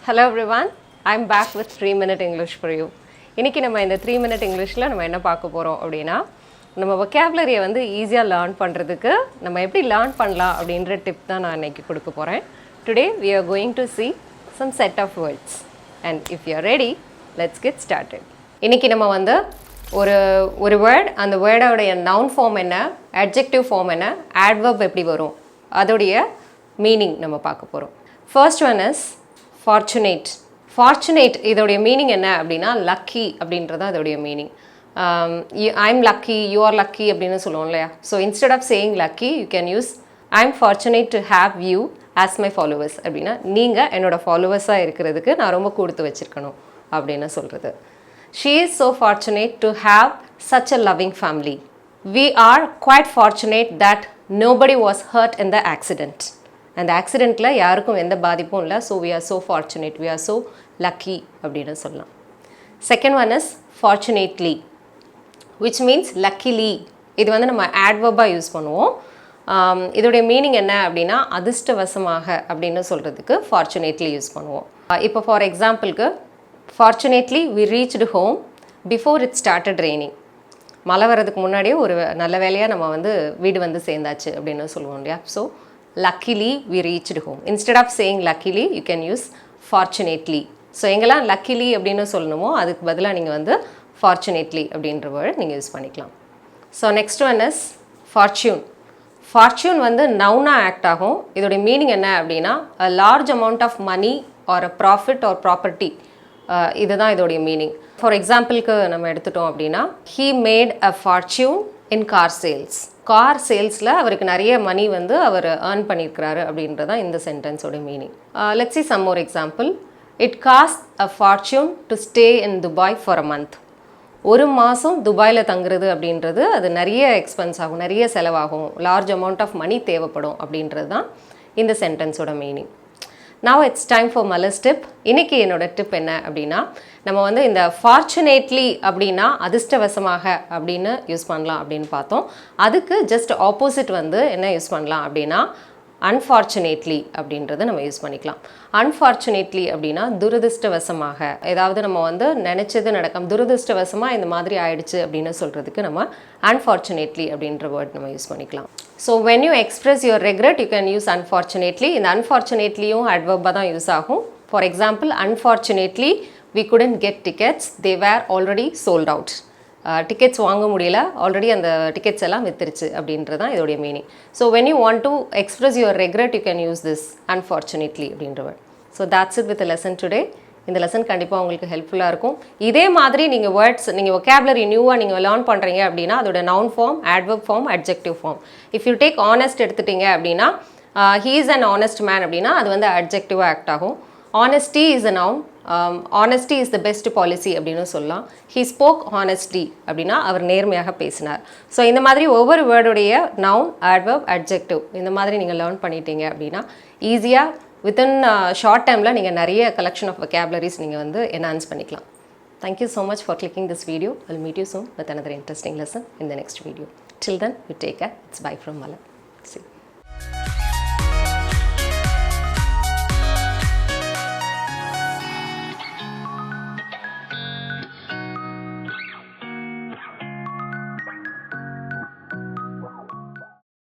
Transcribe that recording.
Hello everyone, I'm back with 3-minute English for you. இன்னைக்கு நம்ம இந்த 3-minute Englishல நம்ம என்ன பார்க்க போறோம் அப்படினா நம்ம vocabulary வந்து ஈஸியா லேர்ன் பண்றதுக்கு நம்ம எப்படி லேர்ன் பண்ணலாம் அப்படிங்கற டிப் தான் நான் இன்னைக்கு கொடுக்க போறேன். Today we are going to see some set of words and if you are ready, let's get started. இன்னைக்கு நம்ம வந்து ஒரு word அந்த வேர்டோட noun form என்ன, adjective form என்ன, adverb எப்படி வரும் அதோட meaning நம்ம பார்க்க போறோம். First one is fortunate. Fortunate இதோட meaning என்ன அப்படினா lucky அப்படின்றது அதோட meaning. I'm lucky, you are lucky அப்படினு சொல்லுவோம் இல்லையா? So instead of saying lucky, you can use I'm fortunate to have you as my followers அப்படினா நீங்க என்னோட followers-ஆ இருக்கிறதுக்கு நான் ரொம்ப கொடுத்து வச்சிருக்கணும் அப்படினு சொல்றது. She is so fortunate to have such a loving family. We are quite fortunate that nobody was hurt in the accident. அந்த ஆக்சிடெண்ட்ல யாருக்கும் எந்த பாதிப்பும் இல்லை. So we are so fortunate, we are so lucky அப்படின்னு சொல்லலாம். Second one is fortunately, which means luckily. இது வந்து நம்ம adverb-ஆ யூஸ் பண்ணுவோம். இதோடைய மீனிங் என்ன அப்படின்னா அதிர்ஷ்டவசமாக அப்படின்னு சொல்கிறதுக்கு fortunately யூஸ் பண்ணுவோம். இப்போ ஃபார் எக்ஸாம்பிளுக்கு fortunately we reached home before it started raining. மழை வர்றதுக்கு முன்னாடியே ஒரு நல்ல வேலையாக நம்ம வந்து வீடு வந்து சேர்ந்தாச்சு அப்படின்னு சொல்லுவோம் இல்லையா? So luckily we reached home. Instead of saying luckily, you can use fortunately. So எங்கெல்லாம் luckily அப்படின்னு சொல்லணுமோ அதுக்கு பதிலாக நீங்கள் வந்து fortunately அப்படின்ற வேர்ட் நீங்கள் யூஸ் பண்ணிக்கலாம். So next one is fortune. Fortune வந்து நவுனாக ஆக்ட் ஆகும். இதோடைய மீனிங் என்ன அப்படின்னா a large amount of money or a profit or property. இதுதான் இதோடைய மீனிங். ஃபார் எக்ஸாம்பிளுக்கு நம்ம எடுத்துட்டோம் அப்படின்னா he made a fortune in car sales. Car சேல்ஸில் அவருக்கு நிறைய மணி வந்து அவர் ஏர்ன் பண்ணியிருக்கிறாரு அப்படின்றது தான் இந்த சென்டென்ஸோட meaning. Let's see some more example. It cost a fortune to stay in Dubai for a month. ஒரு மாதம் துபாயில் தங்குறது அப்படின்றது அது நிறைய எக்ஸ்பென்ஸ் ஆகும், நிறைய செலவாகும், லார்ஜ் அமௌண்ட் ஆஃப் மணி தேவைப்படும் அப்படின்றது தான் இந்த சென்டென்ஸோட meaning. Now it's time for Mala's tip. இன்னைக்கு என்னோட டிப் என்ன அப்படின்னா நம்ம வந்து இந்த fortunately அப்படின்னா அதிர்ஷ்டவசமாக அப்படின்னு யூஸ் பண்ணலாம் அப்படின்னு பார்த்தோம். அதுக்கு ஜஸ்ட் ஆப்போசிட் வந்து என்ன யூஸ் பண்ணலாம் அப்படின்னா unfortunately அப்படின்றத நம்ம யூஸ் பண்ணிக்கலாம். unfortunately அப்படின்னா துரதிர்ஷ்டவசமாக, ஏதாவது நம்ம வந்து நினச்சது நடக்கும், துரதிர்ஷ்டவசமாக இந்த மாதிரி ஆயிடுச்சு அப்படின்னு சொல்கிறதுக்கு நம்ம unfortunately அப்படின்ற வேர்ட் நம்ம யூஸ் பண்ணிக்கலாம். So when you express your regret, you can use unfortunately. இந்த unfortunatelyயும் adverb தான் யூஸ் ஆகும். For example, unfortunately, we couldn't get tickets. They were already sold out. Tickets வாங்க முடியல, ஆல்ரெடி அந்த டிக்கெட்ஸ் எல்லாம் வித்துருச்சு அப்படின்றது தான் இதோடைய meaning. So when you want to express your regret, you can use this unfortunately அப்படின்ற word. So that's it with the lesson today. இந்த lesson கண்டிப்பாக உங்களுக்கு ஹெல்ப்ஃபுல்லாக இருக்கும். இதே மாதிரி நீங்கள் வேர்ட்ஸ், நீங்கள் vocabulary நியூவாக நீங்கள் லேர்ன் பண்ணுறீங்க அப்படின்னா அதோட noun form, adverb form, adjective form. If you take honest எடுத்துட்டீங்க அப்படின்னா he is an honest man அப்படின்னா அது வந்து adjective ஆக்ட் ஆகும். honesty is a noun. honesty is the best policy அப்படின்னு சொல்லலாம். he spoke honestly அப்படின்னா அவர் நேர்மையாக பேசினார். ஸோ இந்த மாதிரி ஒவ்வொரு வேர்டுடைய நவுன், adverb, adjective இந்த மாதிரி நீங்கள் லேர்ன் பண்ணிட்டீங்க அப்படின்னா ஈஸியாக வித்தின் ஷார்ட் டைமில் நீங்கள் நிறைய கலெக்ஷன் ஆஃப் vocabularies நீங்கள் வந்து என்ஹான்ஸ் பண்ணிக்கலாம். Thank you so much for clicking this video. I'll meet you soon with another interesting lesson in the next video. Till then, you take care. It's bye from Mala. See you.